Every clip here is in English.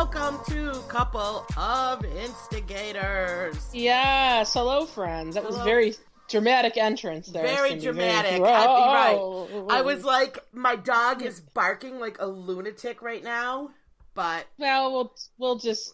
welcome to Couple of Instigators. Yes, hello friends. That was very dramatic entrance there. Very Cindy. dramatic. Right. I was like, my dog is barking like a lunatic right now, but well, we'll just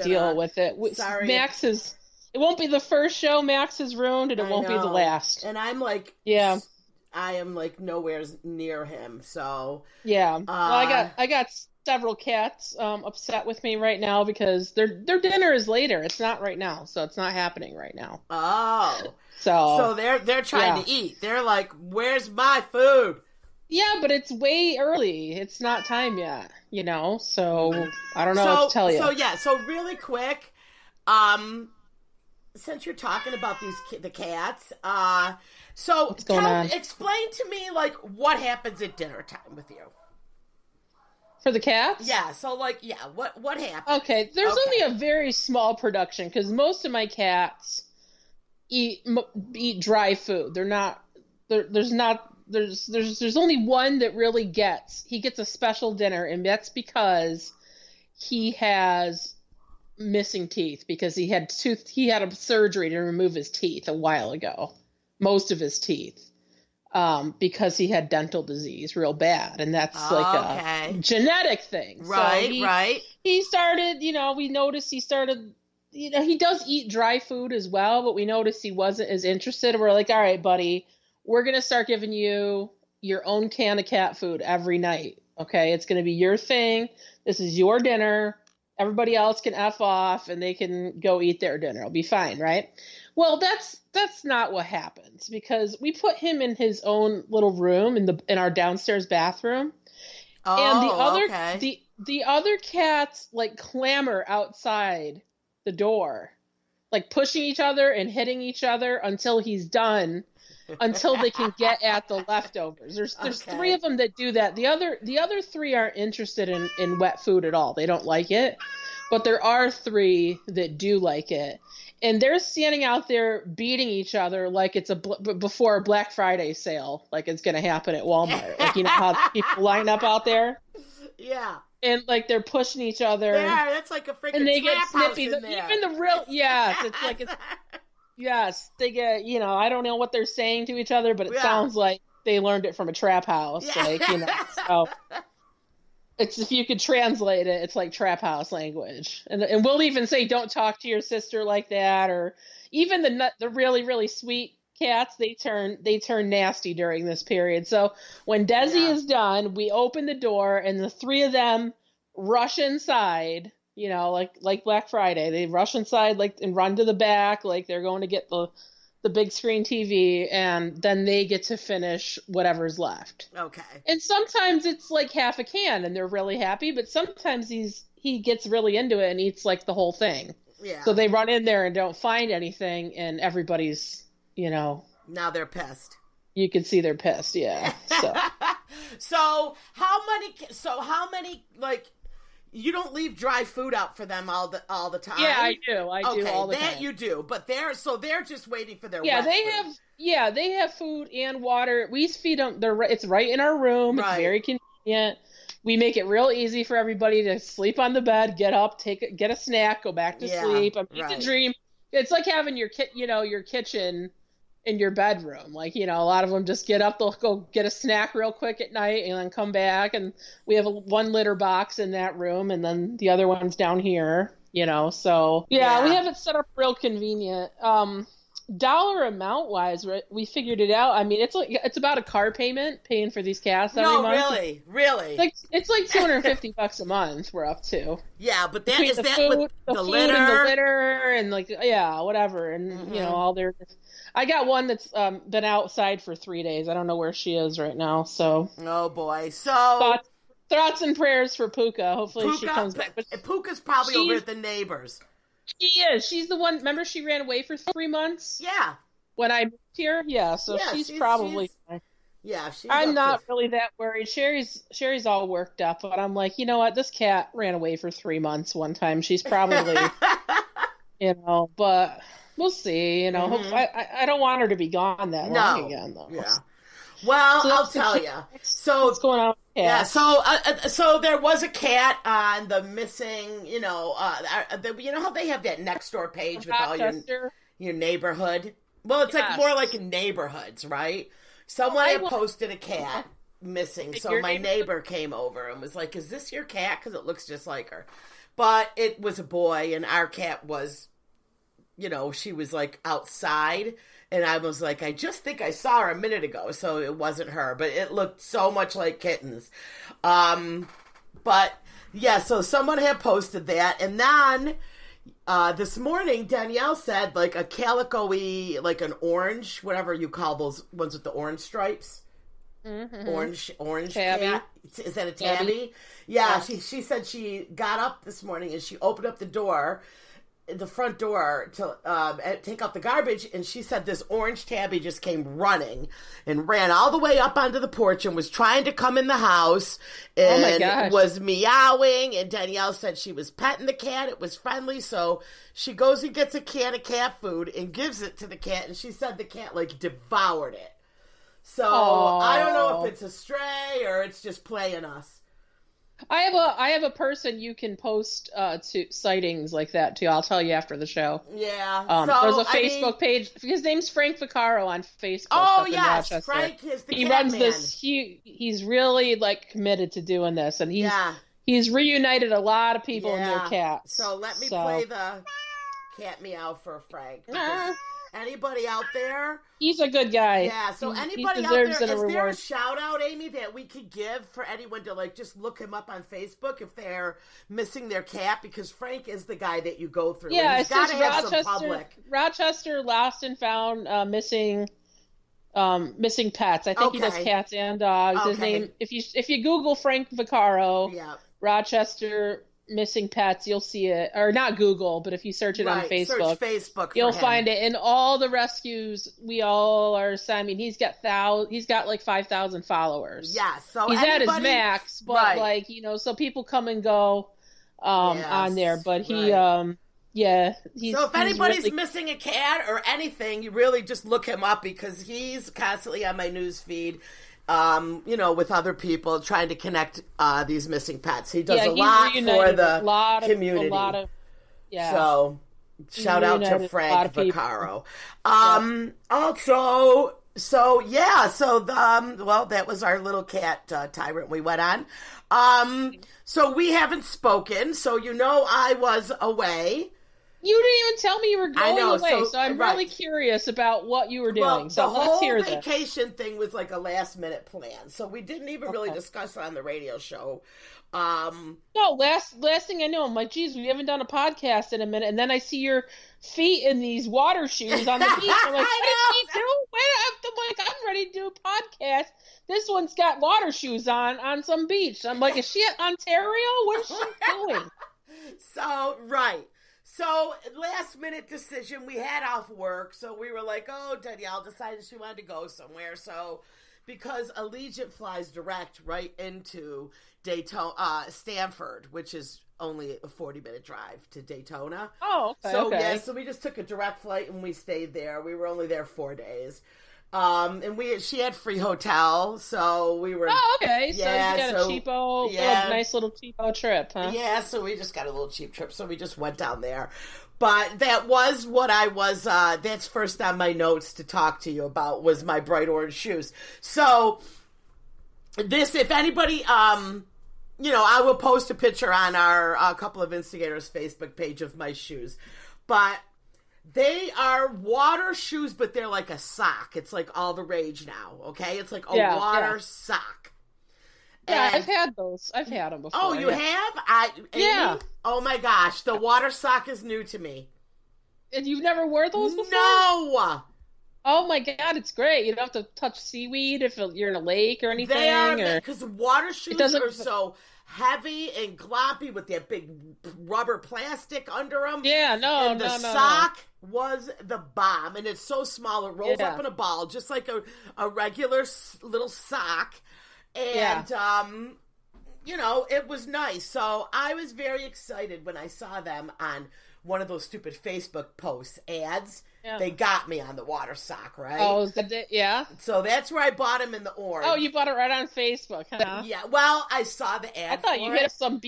deal with it. Sorry, Max is. It won't be the first show Max has ruined, and it won't be the last. And I'm like, yeah, I am like nowhere near him. So yeah. Well, I got several cats upset with me right now because their dinner is later. It's not right now, so it's not happening right now. Oh, so they're trying to eat. They're like, "Where's my food?" Yeah, but it's way early. It's not time yet, So I don't know what to tell you. So really quick, since you're talking about the cats, explain to me like what happens at dinner time with you. For the cats? Yeah, so what happens? Okay, there's only a very small production because most of my cats eat dry food. They're not. There's only one that really gets a special dinner, and that's because he has missing teeth because he had a surgery to remove his teeth a while ago, most of his teeth. Because he had dental disease real bad, and that's a genetic thing. Right, right. He started, we noticed he started, he does eat dry food as well, but we noticed he wasn't as interested. And we're like, all right, buddy, we're going to start giving you your own can of cat food every night. Okay. It's going to be your thing. This is your dinner. Everybody else can F off and they can go eat their dinner. It'll be fine. Right. Well, that's not what happens because we put him in his own little room in our downstairs bathroom. And the other cats like clamor outside the door, like pushing each other and hitting each other until he's done, until they can get at the leftovers. There's three of them that do that. The other three aren't interested in wet food at all. They don't like it. But there are three that do like it. And they're standing out there beating each other like it's before a Black Friday sale, like it's going to happen at Walmart. Like, how people line up out there? Yeah. And, like, they're pushing each other. Yeah, that's like a freaking and they trap get snippy. house in there. Even the real, yes, yes, they get, I don't know what they're saying to each other, but it sounds like they learned it from a trap house. Yeah. So. It's if you could translate it, it's like trap house language, and we'll even say don't talk to your sister like that, or even the really really sweet cats they turn nasty during this period. So when Desi is done, we open the door and the three of them rush inside. Like Black Friday, they rush inside and run to the back like they're going to get the big screen TV, and then they get to finish whatever's left. Okay. And sometimes it's like half a can and they're really happy, but sometimes he gets really into it and eats like the whole thing. Yeah. So they run in there and don't find anything and everybody's, Now they're pissed. You can see they're pissed, yeah. So how many like you don't leave dry food out for them all the time? Yeah, I do. I do all the time. That you do. But they're just waiting for their wet food. They have food and water. We feed them. It's right in our room. Right. It's very convenient. We make it real easy for everybody to sleep on the bed, get up, get a snack, go back to sleep. It's a dream. It's like having your kitchen in your bedroom. Like, a lot of them just get up, they'll go get a snack real quick at night and then come back. And we have one litter box in that room and then the other one's down here, so we have it set up real convenient. Dollar amount wise, we figured it out. I mean, it's about a car payment paying for these cats every month. No, really. It's like $250 a month we're up to. Yeah, but that between is the that food, with the the food litter and the litter and whatever and all their. I got one that's been outside for 3 days. I don't know where she is right now. So. Oh boy! So thoughts and prayers for Puka. Hopefully she comes back. But Puka's probably over at the neighbors. She is. She's the one. Remember, she ran away for 3 months. Yeah. When I moved here, so she's probably. Yeah, I'm not really that worried. Sherry's all worked up, but I'm like, you know what? This cat ran away for 3 months one time. She's probably, but we'll see. I don't want her to be gone that long again, though. Yeah. Well, So I'll tell you. So what's going on with cats? yeah, so there was a cat on the missing. You know how they have that next door page with all your neighborhood. Well, it's like more like neighborhoods, right? Someone had posted a cat missing, so my neighbor came over and was like, "Is this your cat?" Because it looks just like her, but it was a boy, and our cat was, she was like outside. And I was like, I just think I saw her a minute ago, so it wasn't her. But it looked so much like kittens. But, yeah, so someone had posted that. And then this morning, Danielle said, like, a calico-y, like an orange, whatever you call those ones with the orange stripes. Mm-hmm. Orange tabby. Cat. Is that a tabby? Yeah, she said she got up this morning and she opened up the front door to take out the garbage, and she said this orange tabby just came running and ran all the way up onto the porch and was trying to come in the house and was meowing, and Danielle said she was petting the cat. It was friendly, so she goes and gets a can of cat food and gives it to the cat, and she said the cat like devoured it. So I don't know if it's a stray or it's just playing us. I have a person you can post to sightings like that to. I'll tell you after the show. Yeah. There's a Facebook page. His name's Frank Vaccaro on Facebook. Oh yes, Frank is the cat man. He runs this. He's really like committed to doing this, and he's reunited a lot of people in their cats. So let me play the cat meow for Frank. Anybody out there? He's a good guy. Yeah, so anybody out there, is there a shout out, Amy, that we could give for anyone to like just look him up on Facebook if they're missing their cat? Because Frank is the guy that you go through. Yeah, he's got to have some public. Rochester Lost and Found missing pets. I think he does cats and dogs. His name, if you Google Frank Vaccaro, Rochester missing pets, you'll see it. Or not Google, but if you search it on Facebook, you'll find it. And all the rescues we all are. I mean, he's got like 5,000 followers. Yeah, so he's at his max, but like so people come and go on there. But he he's so if anybody's really missing a cat or anything, you really just look him up because he's constantly on my news feed. With other people trying to connect these missing pets. He does a lot for the community. So shout out to Frank Vaccaro. Also, that was our little cat tyrant we went on. So we haven't spoken, so I was away. You didn't even tell me you were going away, so I'm really curious about what you were doing. Well, so let's hear this. The whole vacation thing was like a last-minute plan, so we didn't even really discuss it on the radio show. No, last thing I know, I'm like, geez, we haven't done a podcast in a minute, and then I see your feet in these water shoes on the beach. I'm like, what did she do? I'm like, I'm ready to do a podcast. This one's got water shoes on some beach. I'm like, is she at Ontario? What is she doing? So, last minute decision, we had off work, so we were like, Danielle decided she wanted to go somewhere, so, because Allegiant flies direct right into Daytona, Stanford, which is only a 40-minute drive to Daytona. Oh, okay. So we just took a direct flight and we stayed there. We were only there 4 days. She had free hotel, so we were. Oh, okay. So you got a nice little cheapo trip, huh? Yeah, so we just got a little cheap trip, so we just went down there. But that was what I was. That's first on my notes to talk to you about was my bright orange shoes. So if anybody, I will post a picture on our couple of Instigators Facebook page of my shoes, but. They are water shoes, but they're like a sock. It's like all the rage now, okay? It's like a water sock. Yeah, I've had those. I've had them before. Oh, you have? Amy? Oh my gosh, the water sock is new to me. And you've never wore those before? No! Oh my God, it's great. You don't have to touch seaweed if you're in a lake or anything. They are, because water shoes are so heavy and gloppy with that big rubber plastic under them. Yeah, and the sock was the bomb, and it's so small it rolls up in a ball, just like a regular little sock. And it was nice. So I was very excited when I saw them on one of those stupid Facebook posts ads. They got me on the water sock, right? Oh, yeah. So that's where I bought them in the orange. Oh, you bought it right on Facebook, huh? Yeah. Well, I saw the ad. I thought you hit some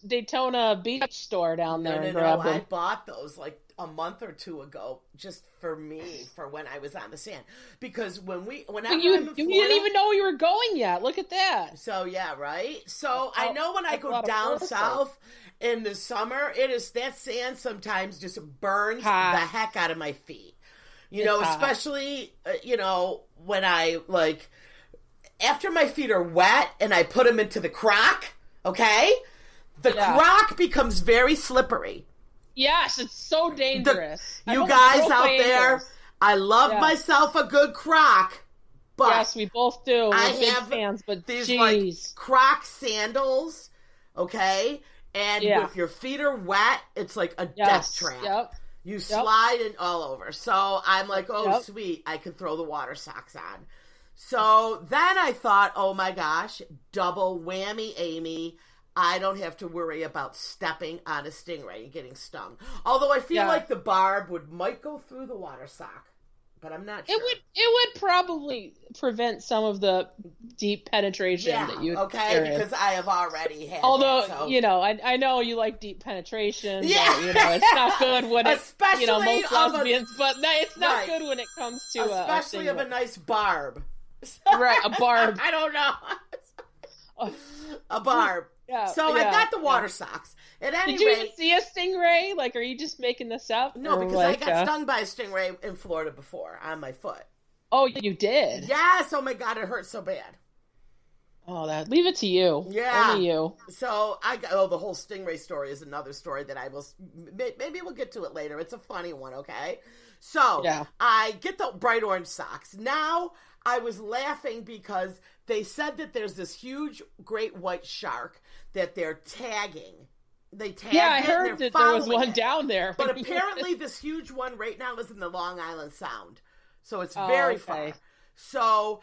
Daytona beach store down there. No. I bought those like a month or two ago, just for me, for when I was on the sand. Because whenever you Florida, didn't even know you were going yet. Look at that. So yeah, right. So I know when I go down south in the summer, that sand sometimes just burns the heck out of my feet. Especially when I after my feet are wet and I put them into the Croc. Okay, the Croc becomes very slippery. Yes, it's so dangerous. You guys out there, I love myself a good Croc. But yes, we both do. We're big fans, but these Croc sandals, okay? And if your feet are wet, it's like a death trap. Yep. You slide in all over. So I'm like, sweet, I can throw the water socks on. So then I thought, oh my gosh, double whammy, Amy. I don't have to worry about stepping on a stingray and getting stung. Although I feel like the barb might go through the water sock, but I'm not sure. It would probably prevent some of the deep penetration that you experience. Because I have already had. Although I know you like deep penetration. Yeah, but, it's not good when especially most lesbians, but it's not good when it comes to especially of a nice barb. Right, a barb. I don't know. A barb. Yeah, so I got the water socks. At any Did you even see a stingray? Are you just making this up? No, because I got stung by a stingray in Florida before on my foot. Oh, you did? Yes. Oh my God, it hurt so bad. Oh, leave it to you. Yeah. Only you. So the whole stingray story is another story that I will. Maybe we'll get to it later. It's a funny one. Okay. So I get the bright orange socks. Now I was laughing because they said that there's this huge great white shark that they're tagging. They tagged it. I heard that there was one down there. But apparently this huge one right now is in the Long Island Sound. So it's very far. So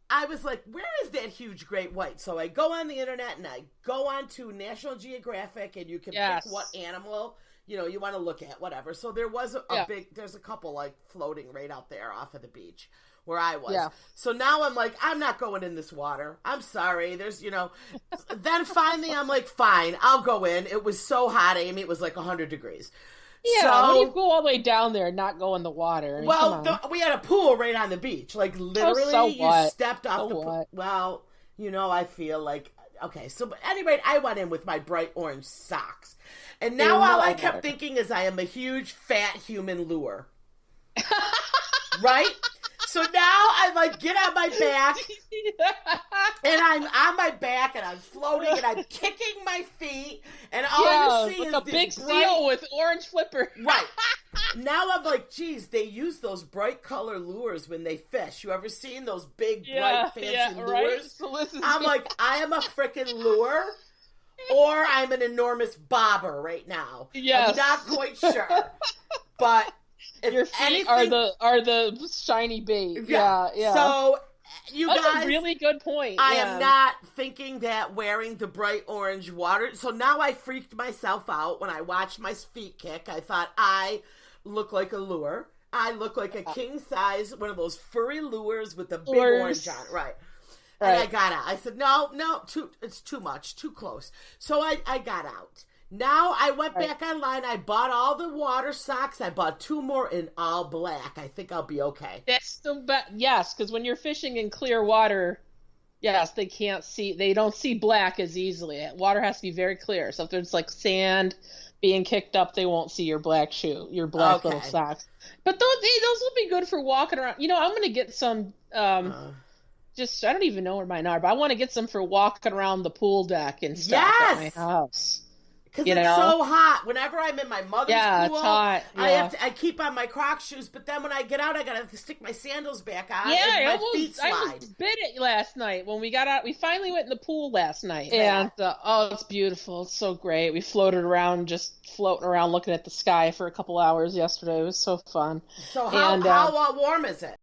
I was like, where is that huge great white? So I go on the internet and I go on to National Geographic and you can pick what animal you want to look at, whatever. So there was there's a couple floating right out there off of the beach where I was. Yeah. So now I'm like, I'm not going in this water. I'm sorry. There's, then finally I'm like, fine, I'll go in. It was so hot, Amy. It was 100 degrees. Yeah, how do you go all the way down there and not go in the water? We had a pool right on the beach. Literally, you stepped off the pool. Well, I feel like, okay. So, but anyway, I went in with my bright orange socks. And now all I kept thinking is I am a huge, fat human lure. Right? So now I get on my back, and I'm on my back, and I'm floating, and I'm kicking my feet, and all you see is a big seal with orange flippers. Right. Now I'm like, geez, they use those bright color lures when they fish. You ever seen those big, bright, fancy lures? Right? So I'm like, I am a freaking lure, or I'm an enormous bobber right now. Yes. I'm not quite sure, but. Your feet are the shiny bait. Yeah. So That's a really good point. I am not thinking that wearing the bright orange water. So now I freaked myself out when I watched my feet kick. I thought I look like a lure. I look like a king size, one of those furry lures with the big orange on it. Right. And I got out. I said, no, it's too much, too close. So I got out. Now I went back online. I bought all the water socks. I bought 2 more in all black. I think I'll be okay. That's the best. Yes, because when you're fishing in clear water, they can't see. They don't see black as easily. Water has to be very clear. So if there's sand being kicked up, they won't see your black little socks. But those will be good for walking around. I'm going to get some. I don't even know where mine are, but I want to get some for walking around the pool deck and stuff at my house. Because it's so hot. Whenever I'm in my mother's pool, it's hot. Yeah. I keep on my Crocs shoes, but then when I get out, I gotta stick my sandals back on. Yeah, and my feet slide. I almost bit it last night when we got out. We finally went in the pool last night, and it's beautiful. It's so great. We floating around, looking at the sky for a couple hours yesterday. It was so fun. So how warm is it?